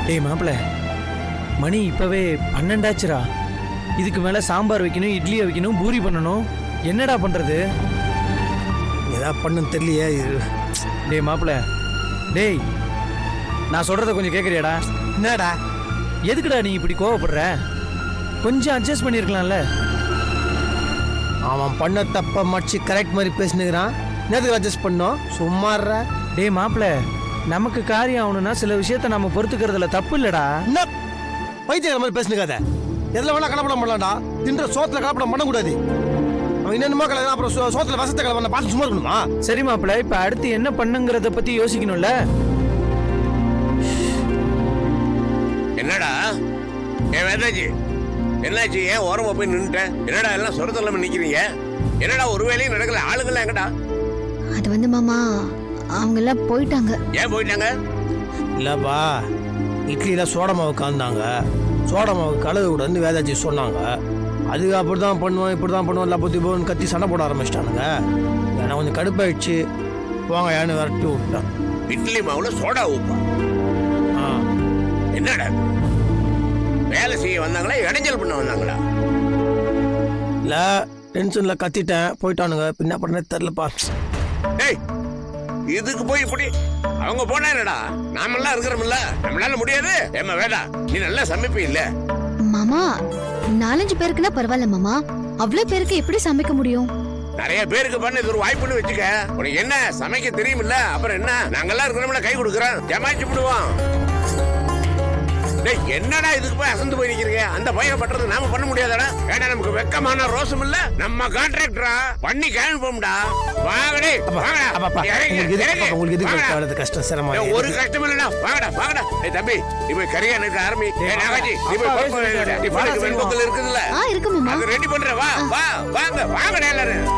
டேய் மாப்பிள்ள, மணி இப்பவே 12 ஆச்சுடா. இதுக்கு மேல சாம்பார் வைக்கணும், இட்லியை வைக்கணும், பூரி பண்ணணும். என்னடா பண்றது? ஏதாவது பண்ணுன்னு தெரியலையே. டேய் மாப்பிள்ள, டேய் நான் சொல்றத கொஞ்சம் கேட்குறியாடா? என்னடா எதுக்குடா நீ இப்படி கோவப்படுற? கொஞ்சம் அட்ஜஸ்ட் பண்ணியிருக்கலாம்ல. அவன் பண்ண தப்ப மடிச்சு கரெக்ட் மாதிரி பேசினுக்கிறான். என்னதுக்கு அட்ஜஸ்ட் பண்ணோம்? சும்மாறா. டேய் மாப்பிள்ள, நமக்கு காரியம் ஆகணும்னா சில விஷயத்த நம்ம பொறுத்துக்கிறதுல தப்பு இல்லடா. என்ன பைத்தியம் மாதிரி பேசினுக்காத. எதில் வேணா கலப்படம் பண்ணலாம்டா. தின்ற சோத்துல கலப்படம் பண்ணக்கூடாது. அவன் என்னென்னமோ கலந்து அப்புறம் சோத்துல வசத்தை கலப்படம் பார்த்து சும்மா இருக்கணுமா? சரி மாப்பிள்ள, இப்ப அடுத்து என்ன பண்ணுங்கிறத பத்தி யோசிக்கணும்ல. என்னடா ஏன் வேதாஜி, என்னாச்சு? ஏன் ஓரமா போய் நின்னுட்டேன்? என்னடா எல்லாம் சொரத்தல்லாம நிக்கிறீங்க? என்னடா ஒரு வேலையும் நடக்கல? ஆளுங்களாம் எங்கடா? அது வந்து மாமா, அவங்க எல்லாம் போயிட்டாங்க. ஏன் போயிட்டாங்க? இல்லப்பா, இட்லியில சோடா மாவு கலந்தாங்க. சோடா மாவு கலவு கூடன்னு வேதாஜி சொன்னாங்க. அதுக்கு அப்படிதான் பண்ணுவோம், இப்படிதான் பண்ணுவோம், இல்லை பத்தி போன்னு கத்தி சண்டை போட ஆரம்பிச்சிட்டானுங்க. ஏன்னா கொஞ்சம் கடுப்பாயிடுச்சு. போங்க ஏன்னு விரட்டி விட்டான். இட்லி மாவுல சோடா ஊப்பா? என்னடா வேலை செய்ய வந்தாங்களா, இடைஞ்சல் பண்ண வந்தாங்களா? இல்லை டென்ஷன்ல கத்திட்டேன், போயிட்டானுங்க. என்ன பண்ணே தெரியலப்பா. டேய், இதுக்கு போய் இப்படி அவங்க போனா என்னடா? நாமெல்லாம் இருக்கிறோம்ல, நம்மளால முடியாது. ஏமா வேடா, நீ நல்லா சமைப்ப இல்ல? மாமா 4-5 பேருக்குன்னா பரவாயில்ல மாமா, அவ்வளவு பேருக்கு எப்படி சமைக்க முடியும்? நிறைய பேருக்கு பண்ண இது ஒரு வாய்ப்புன்னு வச்சுக்க. உனக்கு என்ன சமைக்க தெரியுமில்ல? அப்புறம் என்ன, நாங்கெல்லாம் இருக்கிறோம்ல, கை கொடுக்குறோம், ஜமாய்ச்சி விடுவோம். என்னடா இதுக்கு போய் அசந்து போய் நிக்கிறீங்க? அந்த பையனை பண்றது நாம பண்ண முடியாதடா. ஏன்னா நமக்கு வெக்கமான ரோசம் இல்ல. நம்ம கான்ட்ராக்டரா பண்ணி கேன் போம்டா. வாங்கடே உங்களுக்கு கஷ்டம் சிரமம் ஒரு கஷ்டம் இல்லடா. வாங்கடா வாங்கடா. ஏய் தம்பி, நீ போய் கறியா நிக்க ஆரம்பி. ஏய் நாகாஜி, நீ போய் டிஃபனுக்கு வெண்பொங்கல் இருக்குதுல்ல, இருக்கு மாமா, அது ரெடி பண்ற. வா வா வாங்க வாங்கடா எல்லாரும்.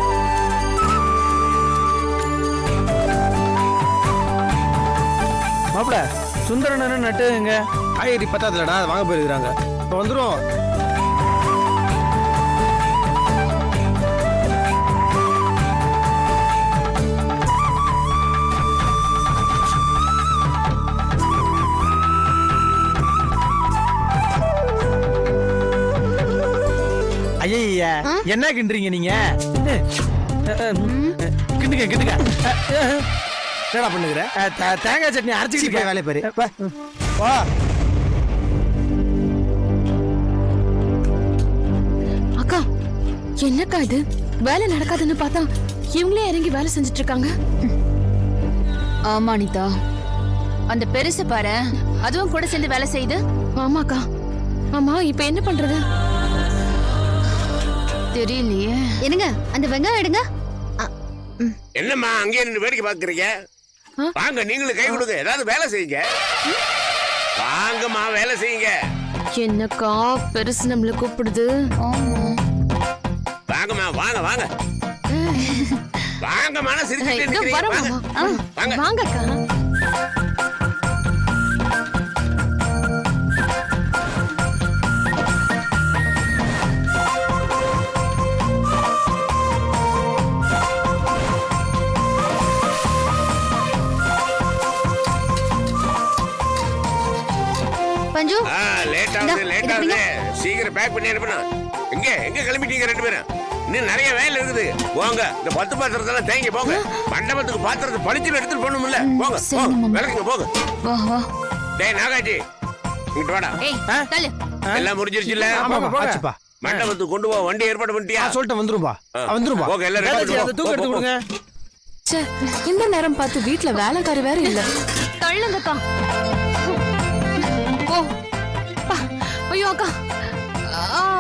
மாப்பிள்ள, சுந்தரன் நட்டு எங்க? காய்கறி பத்தாதுலடா, அதை வாங்க போயிருக்கிறாங்க. இப்போ வந்துடும். ஐயா என்ன கிண்டுறீங்க நீங்க? கிண்டுங்க கிண்டுங்க. என்னடா பண்ணுகிற? தேங்காய் சட்னி அரைச்சிக்கிட்டு வேலை பாரு. வா. அக்கா, என்னக்கா இது? வேலை நடக்காதுன்னு பார்த்தா இவங்களே இறங்கி வேலை செஞ்சுட்டு இருக்காங்க. ஆமா அனிதா, அந்த பெருசு பாரு, அதுவும் கூட சேர்ந்து வேலை செய்யுது. ஆமாக்கா. ஆமா, இப்ப என்ன பண்றது தெரியலையே. என்னங்க அந்த வெங்காயம் எடுங்க. என்னம்மா அங்கே நின்று வேடிக்கை பாக்குறீங்க? வாங்க நீங்களும் கை கொடுங்க, ஏதாவது வேலை செய்யுங்க. வாங்கம்மா வேலை செய்யுங்க. என்னக்கா பெருசு நம்மள கூப்பிடுது? வாங்கம்மா வாங்க வாங்க வாங்கம்மா. சிரிச்சுட்டே நிக்கிறீங்க. வாங்க வாங்கக்கா. பஞ்சு, லேட்டாவது சீக்கிரம் பேக் பண்ணி அனுப்பணும். எங்க எங்க கிளம்பிட்டீங்க ரெண்டு பேரும்? இன்னும் நிறைய வேலை இருக்குது. போங்க, இந்த 10 பாத்திரத்தெல்லாம் தேங்கி போங்க. மண்டபத்துக்கு பாத்திரத்தை பளிச்சு எடுத்துட்டு போகணும்ல. போங்க விளக்குங்க போங்க. வா வா. டேய் நாகாஜி, இங்கிட்டு வாடா. எல்லாம் முடிஞ்சிருச்சுல்ல? ஆச்சுப்பா. மண்டபத்துக்கு கொண்டு போ. வண்டி ஏற்பாடு பண்ணிட்டியா? சொல்லிட்டு வந்துரும்பா. வந்துரும்பா. ஓகே, எல்லாரும் தூக்கு எடுத்து கொடுங்க. இந்த நேரம் பார்த்து வீட்டுல வேலைக்காரி வேற இல்ல. தள்ளுங்கக்கா. ஓ ஐயோ அக்கா,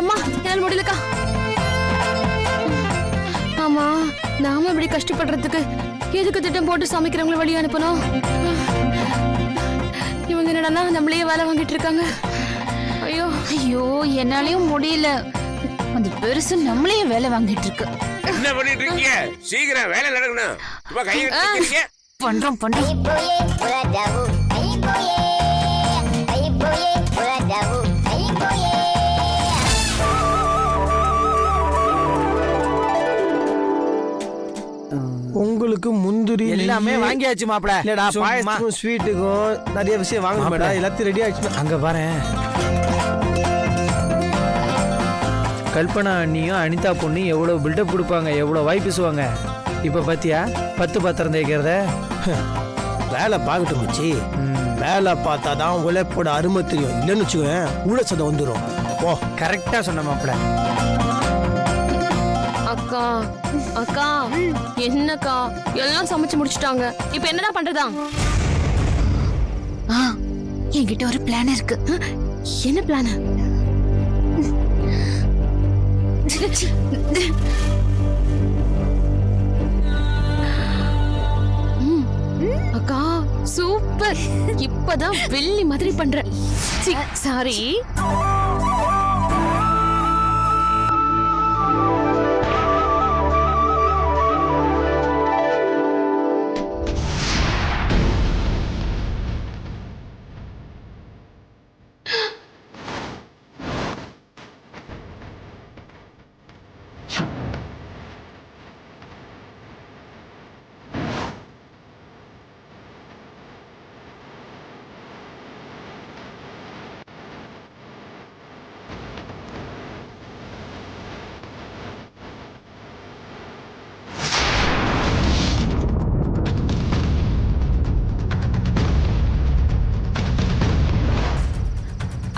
அம்மா என்னால முடியலக்கா. ஆமா, நாம இப்படி கஷ்டப்படுறதுக்கு எதுக்கு திட்டம் போட்டு சமைக்கிறவங்களை வழி அனுப்பணும்? இவங்க என்னடா நம்மளே வேலை வாங்கிட்டு இருக்காங்க. ஐயோ ஐயோ, என்னாலயும் முடியல. அந்த பெருசு நம்மளையே வேலை வாங்கிட்டு இருக்கு. என்ன பண்ணிட்டு இருக்கீங்க? சீக்கிரம் வேலை நடக்கணும். இப்ப கை எடுத்துக்கிறீங்க. பண்றோம் பண்றோம். உங்களுக்கு முந்திரி எல்லாமே வாங்கியாச்சு மாப்பிள. இல்லடா சும்மா. பாயசத்துக்கும் ஸ்வீட்டுக்கும் நிறைய விஷயம் வாங்க மாப்பிள. மேடம் எல்லாத்தையும் ரெடி ஆயிடுச்சு அங்க பாரேன். கல்பனா அண்ணியும் அனிதா பொண்ணும் எவ்வளவு பில்டப் கொடுப்பாங்க, எவ்வளவு வாய் பேசுவாங்க. இப்ப பாத்தியா 10 பாத்திரம் தேய்க்கிறத. வேலை பார்க்கட்டும் மச்சி. வேலை பார்த்தா தான் உழைப்போட அருமை தெரியும். இல்லைன்னு வச்சுக்கோங்க உள்ள சதம் வந்துடும். ஓ கரெக்டா சொன்ன மாப்பிள. அக்கா அக்கா என்னக்கா எல்லாம் சமைச்சு முடிச்சிட்டாங்க. இப்ப என்னடா பண்றதா? என்கிட்ட ஒரு பிளான் இருக்கு. என்ன பிளான்? அக்கா சூப்பர். இப்பதான் வெள்ளி மாதிரி பண்ற. சாரி.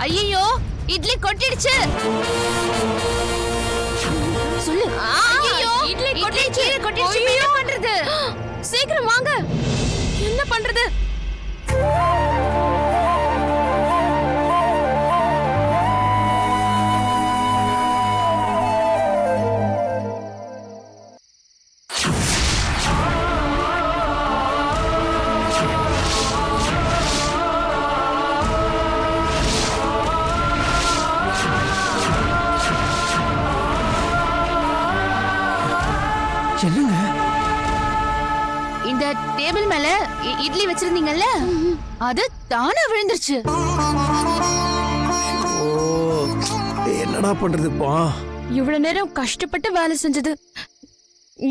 ஐயோ இட்லி கொட்டிடுச்சு. சொல்லு. ஐயோ இட்லி கொட்டிடுச்சு. என்ன பண்றது? சீக்கிரம் வாங்க. என்ன பண்றது? என்னங்க இந்த டேபிள் மேல இட்லி வச்சிருந்தீங்கல்ல, அது தானா விழுந்துருச்சு. ஓ என்னடா பண்றதுப்பா? இவ்வளவு நேரம் கஷ்டப்பட்டு வேலை செஞ்சது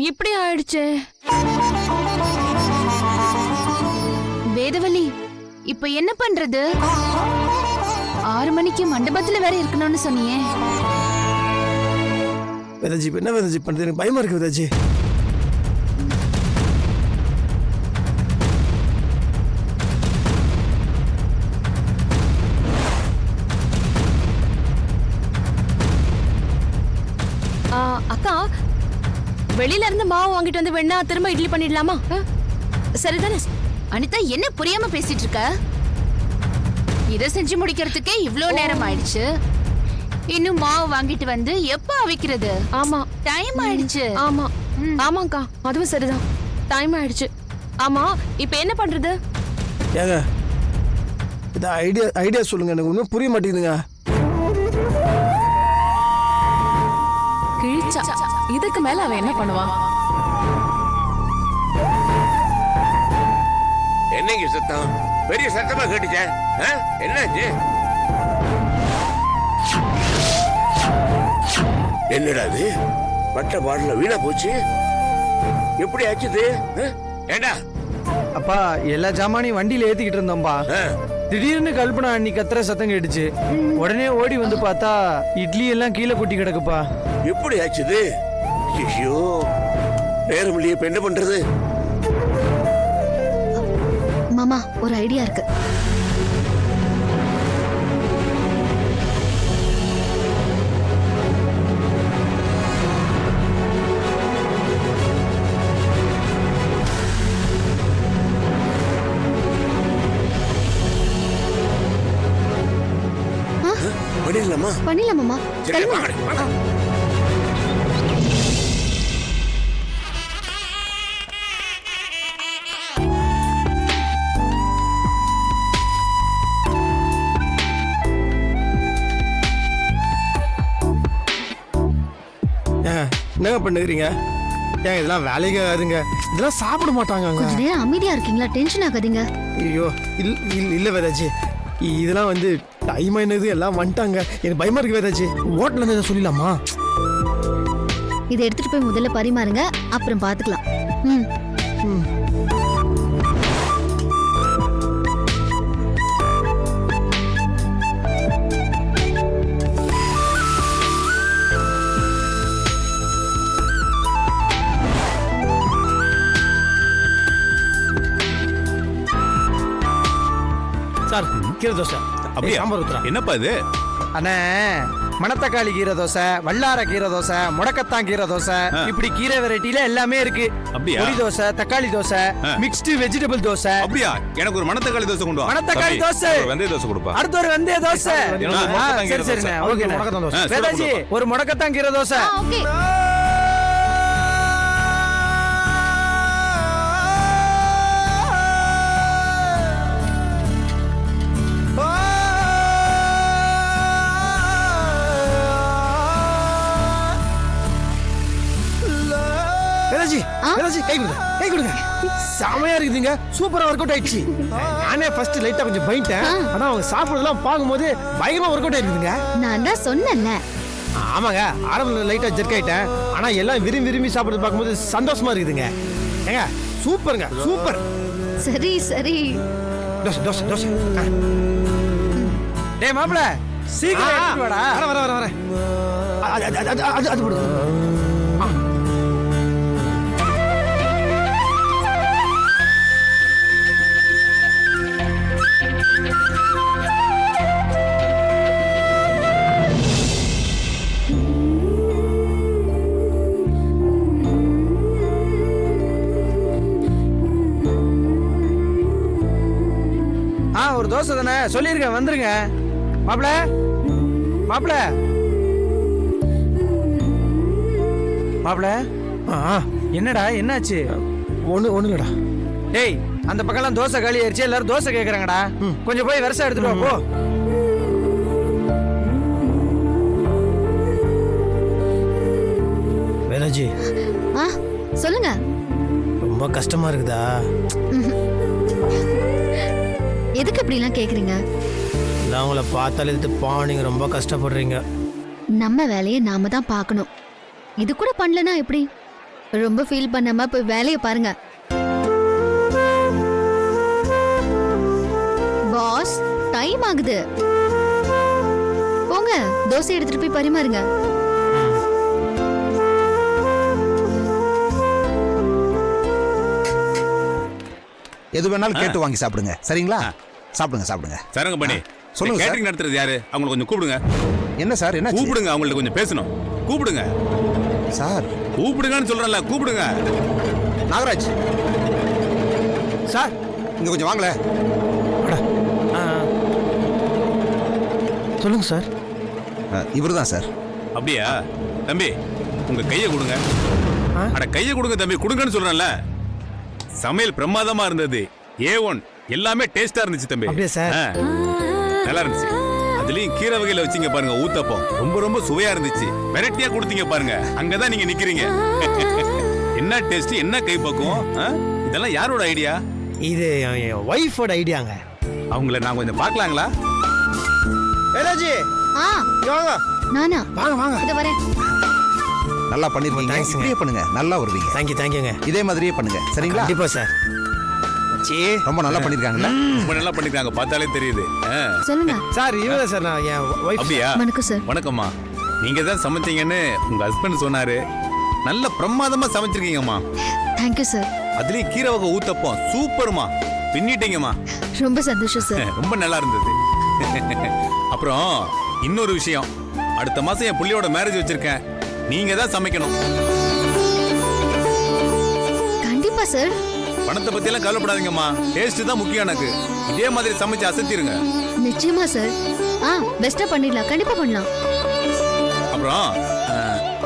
இப்படி ஆயிடுச்சே. வேதவல்லி இப்ப என்ன பண்றது? 6 மணிக்கு மண்டபத்துல வேற இருக்கணும்னு சொன்னியே. வேதாஜி என்ன வேதாஜி பண்றது? எனக்கு பயமா இருக்கு வேதாஜி. அக்கா வெளியில இருந்து மாவு வாங்கிட்டு வந்து வேணா திரும்ப இட்லி பண்ணிடலாமா? சரிதானே? அனிதா என்ன புரியாம பேசிட்டு இருக்க? இத செஞ்சு முடிக்கிறதுக்கே இவ்ளோ நேரம் ஆயிடுச்சு. இன்னும் மாவு வாங்கிட்டு வந்து எப்ப அவிக்கிறது? ஆமா டைம் ஆயிடுச்சு. ஆமா ஆமாக்கா அதுவும் சரிதான். டைம் ஆயிடுச்சு. ஆமா இப்ப என்ன பண்றது? ஏங்க இந்த ஐடியா சொல்லுங்க. எனக்கு ஒன்றும் புரிய மாட்டேங்குதுங்க. கிழிச்சா இதுக்கு மேல அவன் என்ன பண்ணுவான்? என்னங்க சத்தம்? பெரிய சத்தமா கேட்டுச்சே. என்னாச்சு? என்னடா இது? பட்ட பாடல வீணா போச்சு. எப்படி ஆச்சுது? ஏண்டா அப்பா எல்லா ஜாமானையும் வண்டியில ஏத்திக்கிட்டு இருந்தோம்பா. திடீர்னு கல்பனா அண்ணி கத்துற சத்தம் கேட்டுச்சு. உடனே ஓடி வந்து பார்த்தா இட்லி எல்லாம் கீழே கொட்டி கிடக்குப்பா. எப்படி ஆச்சுது? ஐயோ நேரம் இல்லையே, இப்ப என்ன பண்றது? மாமா ஒரு ஐடியா இருக்கு. பண்ணிடலாமா? பண்ணிடலாமாமா? சரி, வாங்க, வாங்க. என்னங்க பண்ணுறீங்க? ஏன் இதெல்லாம் வேலைக்கு ஆகுதுங்க. இதெல்லாம் சாப்பிட மாட்டாங்க. கொஞ்ச நேரம் அமைதியா இருக்கீங்களா? டென்ஷன் ஆகாதீங்க. ஐயோ இல்ல வேதாஜி, இதெல்லாம் வந்து டைம் ஆயினது எல்லாம் வந்துட்டாங்க. எனக்கு பயமா இருக்கு வேதாஜி. ஹோட்டல்ல இருந்து சொல்லிடலாமா? இதை எடுத்துட்டு போய் முதல்ல பரிமாறுங்க, அப்புறம் பாத்துக்கலாம். ம். சார் கீரை தோசை அப்படியா? சாம்பார் ஊத்துறா. என்னப்பா இது? அண்ணே மணத்தக்காளி கீரை தோசை, வல்லார கீரை தோசை, முடக்கத்தான் கீரை தோசை, இப்படி கீரை வெரைட்டில எல்லாமே இருக்கு. அப்படியா? பொடி தோசை, தக்காளி தோசை, மிக்ஸ்டு வெஜிடபிள் தோசை. அப்படியா? எனக்கு ஒரு மணத்தக்காளி தோசை கொண்டு வா. மணத்தக்காளி தம்பி, தோசை. ஒரு வெந்தய தோசை கொடுப்பா. அடுத்த ஒரு வெந்தய தோசை. எனக்கு ஒரு முடக்கத்தான் கீரை சரி சரிண்ணே, தோசை. ஓகேண்ணே. முடக்கத்தான் தோசை. சொல்ல வேதாஜி கொடுப்பா. ஒரு முடக்கத்தான் கீரை தோசை. ஓகே. வேதாஜி வேதாஜி கை கொடுங்க கை கொடுங்க. செமையா இருக்குதுங்க, சூப்பரா ஒர்க் அவுட் ஆயிடுச்சு. நானே ஃபர்ஸ்ட் லைட்டா கொஞ்சம் பயந்தேன், ஆனா அவங்க சாப்பிடுறதெல்லாம் பார்க்கும்போது பயங்கரமா ஒர்க் அவுட் ஆயிருக்குதுங்க. நான் தான் சொன்னேன்ல. ஆமாங்க, ஆரம்பத்தில் லைட்டா ஜெர்க் ஆயிட்டேன், ஆனா எல்லாம் விரும்பி விரும்பி சாப்பிடுறது பார்க்கும்போது சந்தோஷமா இருக்குதுங்க. ஏங்க சூப்பருங்க, சூப்பர். சரி சரி. தோசை தோசை தோசை. டேய் மாப்ள சீக்கிரம் எடுத்துட்டு வாடா. வர வர வர வர. அது போடு. ஒரு தோசை தானே சொல்லிருக்கேன், வந்துருங்க மாப்ள. மாப்ள மாப்ள என்னடா என்னாச்சு? ஒண்ணு இல்லடா. டேய் அந்த பக்கம்லாம் தோசை காலி ஆயிடுச்சு, எல்லாரும் தோசை கேக்குறாங்கடா. கொஞ்சம் போய் வருஷம் எடுத்துட்டு வா போ. வேதாஜி சொல்லுங்க. ரொம்ப கஷ்டமா இருக்குதா? எதுக்கு இப்படி எல்லாம் கேக்குறீங்க? நான் உங்களை பார்த்தாலே நீங்க ரொம்ப கஷ்டப்படுறீங்க. நம்ம வேலையை நாம தான் பார்க்கணும். இது கூட பண்ணலனா எப்படி? ரொம்ப ஃபீல் பண்ணாம போய் வேலையை பாருங்க. பாஸ் டைம் ஆகுது, போங்க தோசை எடுத்துட்டு போய் பரிமாறுங்க. எது வேணாலும் கேட்டு வாங்கி சாப்பிடுங்க, சரிங்களா? சாப்பிடுங்க சாப்பிடுங்க. சரங்க பண்ணி சொல்லுங்க சார். கேட்டரிங் நடத்துறது யாரு? அவங்களை கொஞ்சம் கூப்பிடுங்க. என்ன சார் என்ன கூப்பிடுங்க, அவங்கள்ட்ட கொஞ்சம் பேசணும். கூப்பிடுங்க சார். கூப்பிடுங்கன்னு சொல்றேன்ல, கூப்பிடுங்க. நாகராஜ் சார் இங்க கொஞ்சம் வாங்கல. சொல்லுங்க சார். இவர்தான் சார். அப்படியா? தம்பி உங்க கையை கொடுங்க. அட கையை கொடுங்க தம்பி, கொடுங்கன்னு சொல்றேன்ல. சமையல் பிரமாதமா இருந்தது. A1 எல்லாமே டேஸ்டா இருந்துச்சு தம்பி. அப்படியே சார்? நல்லா இருந்துச்சு. அதுலயும் கீரை வகையில வச்சீங்க பாருங்க, ஊத்தப்பம் ரொம்ப ரொம்ப சுவையா இருந்துச்சு. வெரைட்டியா கொடுத்தீங்க பாருங்க, அங்கதான் நீங்க நிக்கிறீங்க. என்ன டேஸ்ட், என்ன கைப்பக்குவம். இதெல்லாம் யாரோட ஐடியா? இது என் ஒய்ஃபோட ஐடியாங்க. அவங்கள நான் கொஞ்சம் பார்க்கலாங்களா? வேதாஜி இங்க வாங்க. நானா? வாங்க வாங்க. இத வரேன். நல்லா பண்ணிருக்கீங்க. Thanks ங்க. இப்படியே பண்ணுங்க, நல்லா வருவீங்க. தேங்க்யூங்க. இதே மாதிரியே பண்ணுங்க, சரிங்களா? கண்டிப்பா சார். ரொம்ப நல்லா பண்ணிருக்காங்கல்ல? ரொம்ப நல்லா பண்ணிருக்காங்க, பார்த்தாலே தெரியுது. சொல்லுங்க. சார் இவங்க சார், நான் என் ஒய்ஃப். அப்படியா? வணக்கம் சார். வணக்கம்மா. நீங்க தான் சமைச்சீங்கன்னு உங்க ஹஸ்பண்ட் சொன்னாரு. நல்ல பிரமாதமா சமைச்சிருக்கீங்கம்மா. Thank you sir. அதுலயும் கீரை வகை ஊத்தப்பம் சூப்பர்மா, பின்னிட்டீங்கம்மா. ரொம்ப சந்தோஷம் சார். ரொம்ப நல்லா இருந்தது. அப்புறம் இன்னொரு விஷயம், அடுத்த மாசம் என் புள்ளியோட மேரேஜ் வச்சிருக்கேன். நீங்க தான் சமைக்கணும். கண்டிப்பா சார். பணத்தை பத்தி எல்லாம் கவலைப்படாதீங்கம்மா, டேஸ்ட் தான் முக்கியம் எனக்கு. இதே மாதிரி சமைச்சு அசத்திருங்க. நிச்சயமா சார். பெஸ்டா பண்ணிடலாம், கண்டிப்பா பண்ணலாம். அப்புறம்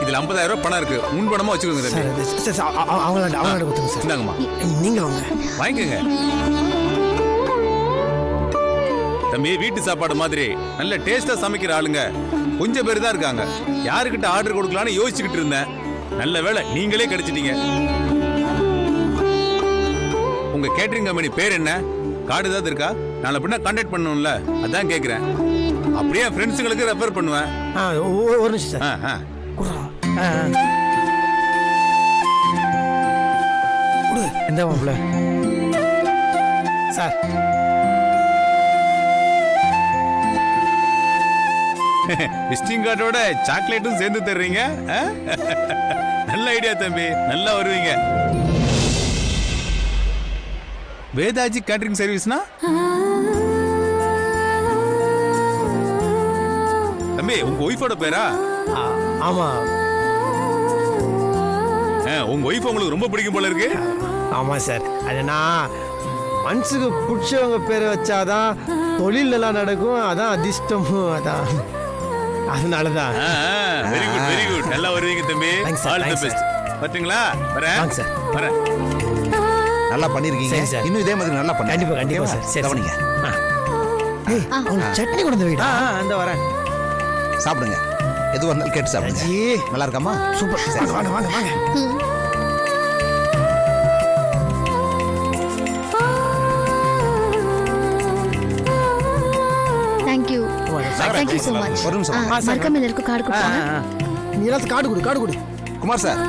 இதுல 50,000 ரூபாய் பணம் இருக்கு, முன் பணமா வச்சுக்கோங்க சார். தம்பி. சார் அவங்கள கொடுத்துருங்க சார். இந்தாங்கம்மா, நீங்க வாங்க. வாங்கிக்கோங்க தம்பி. வீட்டு சாப்பாடு மாதிரி நல்ல டேஸ்டா சமைக்கிற ஆளுங்க கொஞ்சம் பேர் தான் இருக்காங்க. யாருக்கிட்ட ஆர்டர் கொடுக்கலான்னு யோசிச்சுக்கிட்டு இருந்தேன். நல்ல வேளை நீங்களே கிடைச்சிட்டீங்க. உங்க கேட்டரிங் கம்பெனி பேர் என்ன? கார்டு ஏதாவது இருக்கா? நாளை பின்ன கான்டாக்ட் பண்ணணும்ல, அதான் கேட்கிறேன். அப்படியே ஃப்ரெண்ட்ஸுங்களுக்கு ரெஃபர் பண்ணுவேன். ஒரு நிமிஷம் சார். எந்த மாப்ள சார். விசிட்டிங் கார்டோட சாக்லேட்டும் சேர்ந்து தர்றீங்க. நல்ல ஐடியா தம்பி, நல்லா வருவீங்க. வேதாஜி கேட்டரிங் சர்வீஸ்னா தம்பி உங்க ஒய்ஃபோட பேரா? ஆமா உங்க ஒய்ஃப் உங்களுக்கு ரொம்ப பிடிக்கும் போல இருக்கு. ஆமா சார். அது நான் மனசுக்கு பிடிச்சவங்க பேரை வச்சாதான் தொழில் நல்லா நடக்கும், அதான் அதிர்ஷ்டமும், அதான் அதனாலதான். Very good very good. நல்லா வருவீங்க தம்பி. Thanks sir, all the thanks best. பாத்தீங்களா? வரேன். வாங்க சார். வரேன். நல்லா பண்ணிருக்கீங்க. சரி, சார். இன்னும் இதே மாதிரி நல்லா பண்ணுங்க. கண்டிப்பா கண்டிப்பா ஓகேவா? சார். சரி கவனிங்க. ஏய், அவங்க சட்னி கொண்டு வந்து வைடா. அந்த வரேன். சாப்பிடுங்க. எதுவாக இருந்தாலும் கேட்டு சாப்பிடுங்க. அஜி, நல்லா இருக்காமா? சூப்பர். வாங்க வாங்க வாங்க வாங்க. Thank you sir, thank you so much. ஒரு நிமிஷம். மறக்காம எல்லாருக்கும் கார்டு கொடுத்தாங்க. நீ எல்லாத்துக்கும் காடு கொடு. குமார் சார்,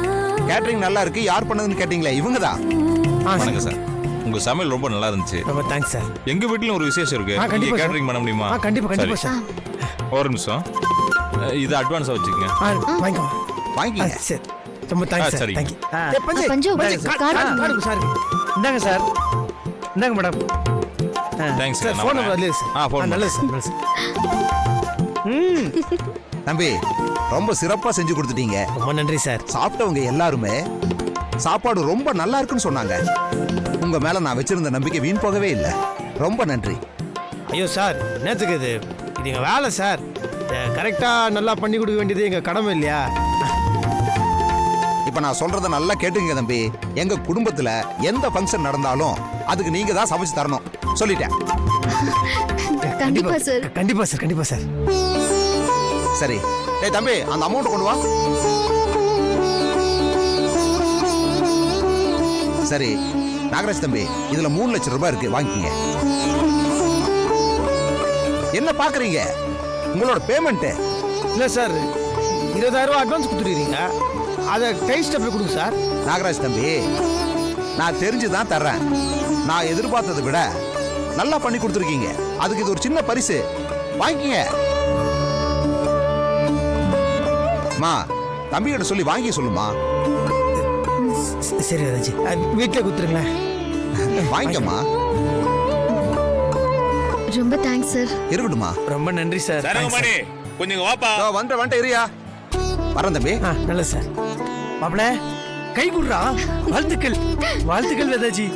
கேட்டரிங் நல்லா இருக்கு. யார் பண்ணதுன்னு கேட்டீங்களே, இவங்க தான். வணக்கம் சார். உங்க சமையல் ரொம்ப நல்லா இருந்துச்சு. ரொம்ப தேங்க்ஸ் சார். எங்க வீட்லயும் ஒரு விசேஷம் இருக்கு. கண்டிப்பா நீங்க சார். கேட்டரிங் பண்ண முடியுமா? கண்டிப்பா சரி. சார். ஒரு நிமிஷம். இது அட்வான்ஸா வச்சுக்கங்க. வாங்கிக்கோ. வாங்கிக்கங்க. சரி. ரொம்ப தேங்க்ஸ் சார். சரி. தேங்க்யூ. பஞ்சு, கார்டு சார். இந்தாங்க சார். இந்தாங்க madam. Thanks sir, phone number அதுல இருக்கு. ஃபோன் நல்லது சார். நல்லது சார். தம்பி, ரொம்ப சிறப்பா செஞ்சு கொடுத்துட்டீங்க. ரொம்ப நன்றி சார். சாப்பிட்டவங்க எல்லாருமே சாப்பாடு ரொம்ப நல்லா இருக்குன்னு சொன்னாங்க. உங்க மேல நான் வச்சிருந்த நம்பிக்கை வீண் போகவே இல்லை. ரொம்ப நன்றி. ஐயோ சார், என்னத்துக்கு இது எங்க வேலை சார். கரெக்டா நல்லா பண்ணி கொடுக்க வேண்டியது எங்க கடமை இல்லையா? இப்ப நான் சொல்றத நல்லா கேட்டுங்க தம்பி. எங்க குடும்பத்துல எந்த ஃபங்க்ஷன் நடந்தாலும் அதுக்கு நீங்க தான் சமைச்சு தரணும். சொல்லிட்டேன். கண்டிப்பா சார். கண்டிப்பா சார். சரி. டேய் தம்பி, அந்த அமௌண்ட் கொண்டு வா. சரி நாகராஜ் தம்பி, இதுல 3 லட்சம் ரூபாய் இருக்கு, வாங்கிக்கங்க. என்ன பாக்குறீங்க? உங்களோட பேமெண்ட். இல்ல சார், 20,000 ரூபாய் அட்வான்ஸ் கொடுத்துருக்கீங்க. அதை கை ஸ்டெப்ல கொடுங்க சார். நாகராஜ் தம்பி, நான் தெரிஞ்சுதான் தர்றேன். நான் எதிர்பார்த்ததை விட நல்லா பண்ணி கொடுத்துருக்கீங்க. அதுக்கு இது ஒரு சின்ன பரிசு, வாங்கிக்கங்க. மா, தம்பிகிட்ட சொல்லி வாங்கி சொல்லுமா. சரி ராஜி, வீட்டில் கொடுத்துருங்களேன். வாங்கிக்கம்மா. ரொம்ப தேங்க்ஸ் சார். இருக்கட்டுமா. ரொம்ப நன்றி சார். சரங்கமணி கொஞ்சம் இங்க வாப்பா. வந்துட்டு இருயா. வரேன் தம்பி. நல்லது சார். மாப்பிள கை குடுறா. வாழ்த்துக்கள் வாழ்த்துக்கள் வேதாஜி.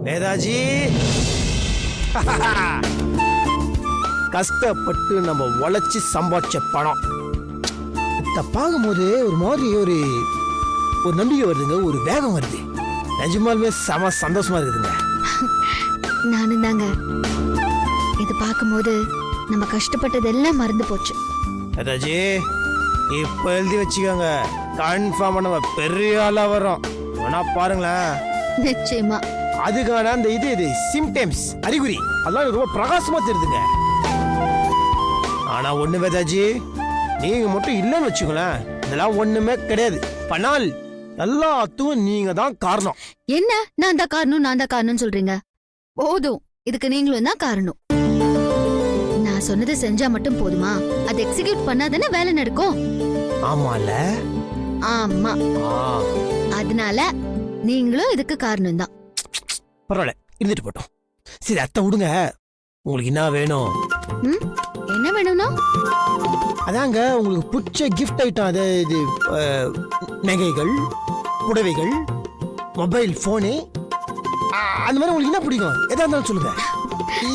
வேதாஜி, கஷ்டப்பட்டு நம்ம உழைச்சி சம்பாதிச்ச பணம் இத பார்க்கும்போது ஒரு மாதிரி ஒரு நம்பிக்கை வருதுங்க, ஒரு வேகம் வருது. நிஜமாலுமே செம சந்தோஷமா இருக்குதுங்க. நானும் தாங்க. இது பார்க்கும்போது நம்ம கஷ்டப்பட்டது எல்லாம் மறந்து போச்சு. வேதாஜி, இப்ப எழுதி வச்சுக்கோங்க, கன்ஃபார்மா நம்ம பெரிய ஆளா வரோம். ஆனா பாருங்களேன், நிச்சயமா. அதுக்கான அந்த இது சிம்டம்ஸ், அறிகுறி அதெல்லாம் ரொம்ப பிரகாசமா தெரியுதுங்க. ஆனா ஒண்ணு வேதாஜி, நீங்க மட்டும் இல்லைன்னு வச்சுக்கோங்களேன், இதெல்லாம் ஒண்ணுமே கிடையாது. ஆனால் எல்லாத்துக்கும் நீங்க தான் காரணம். என்ன நான் தான் காரணம் சொல்றீங்க? போதும், இதுக்கு நீங்களும் தான் காரணம். நான் சொன்னதை செஞ்சா மட்டும் போதுமா? அதை எக்ஸிக்யூட் பண்ணாதானே வேலை நடக்கும். ஆமால. ஆமா. அதனால நீங்களும் இதுக்கு காரணம் தான். பரவாயில்ல, இருந்துட்டு போட்டோம். சரி, அத்தை விடுங்க. உங்களுக்கு என்ன வேணும்? என்ன வேணும்னா? அதாங்க உங்களுக்கு பிடிச்ச கிஃப்ட் ஐட்டம். அது இது நகைகள், புடவைகள், மொபைல் போனு, அந்த மாதிரி உங்களுக்கு என்ன பிடிக்கும்? எதா இருந்தாலும் சொல்லுங்க.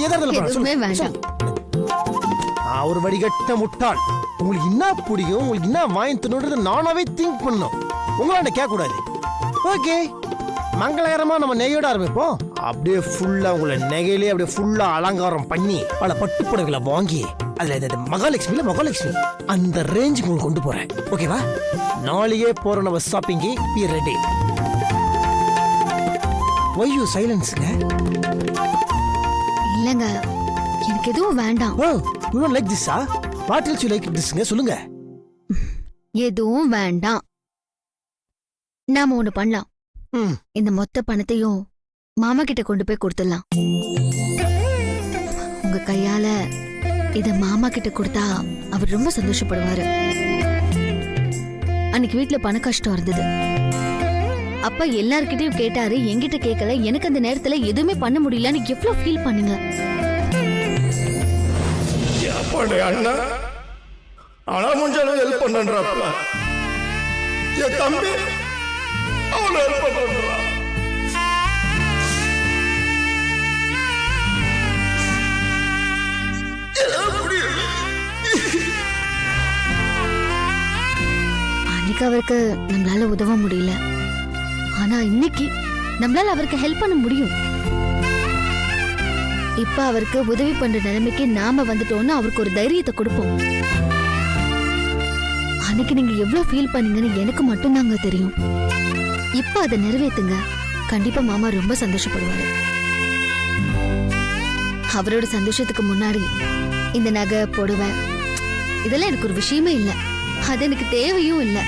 எதுவுமே வேண்டாம். ஒரு வடிகட்ட முட்டாள். உங்களுக்கு என்ன பிடிக்கும், உங்களுக்கு என்ன வாங்கி தரணும்ன்றது நானாவே திங்க் பண்ணணும். உங்களாண்ட கேட்க கூடாது. ஓகே, மங்களகரமா நம்ம நெய்யோட ஆரம்பிப்போம். அப்படியே ஃபுல்லா உங்களை நெகையிலே அப்படியே ஃபுல்லா அலங்காரம் பண்ணி பல பட்டு புடவைகளை வாங்கி அதுல மகாலட்சுமி அந்த ரேஞ்சுக்கு உங்களுக்கு கொண்டு போறேன். ஓகேவா? நாளையே போற நம்ம shopping. Be ready. Why you silenceங்க? இல்லங்க, எனக்கு எதுவும் வேண்டாம். ஓ, you don't like this? What else you like thisங்க? சொல்லுங்க. எதுவும் வேண்டாம். நாம ஒண்ணு பண்ணலாம். இந்த மொத்த பணத்தையும் மாமா கிட்ட கொண்டு போய் கொடுத்துடலாம். உங்க கையால இத மாமா கிட்ட கொடுத்தா அவர் ரொம்ப சந்தோஷப்படுவாரு. அன்னைக்கு வீட்டுல பண கஷ்டம் இருந்தது. அப்பா எல்லார்கிட்டயும் கேட்டாரு, என்கிட்ட கேட்கல. எனக்கு அந்த நேரத்துல எதுவுமே பண்ண முடியலன்னு எவ்வளவு ஃபீல் பண்ணுங்க. அண்ணா ஆனா முடிஞ்சாலும் ஹெல்ப் பண்றாப்ல. என் தம்பி அவனை ஹெல்ப் பண்றான். அன்னைக்கு அவருக்கு நம்மளால உதவ முடியல. ஆனா இன்னைக்கு நம்மளால அவருக்கு ஹெல்ப் பண்ண முடியும். இப்ப அவருக்கு உதவி பண்ற நிலைமைக்கு நாம வந்துட்டோம்னு அவருக்கு ஒரு தைரியத்தை கொடுப்போம். அன்னைக்கு நீங்க எவ்வளவு ஃபீல் பண்ணீங்கன்னு எனக்கு மட்டும் தாங்க தெரியும். இப்ப அதை நிறைவேத்துங்க. கண்டிப்பா மாமா ரொம்ப சந்தோஷப்படுவாரு. அவரோட சந்தோஷத்துக்கு முன்னாடி இந்த நகை புடவை இதெல்லாம் எனக்கு ஒரு விஷயமே இல்லை. அது எனக்கு தேவையும் இல்லை.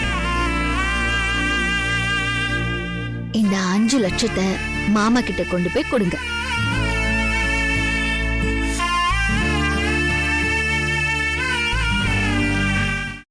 இந்த 5 லட்சத்தை மாமா கிட்ட கொண்டு போய் கொடுங்க.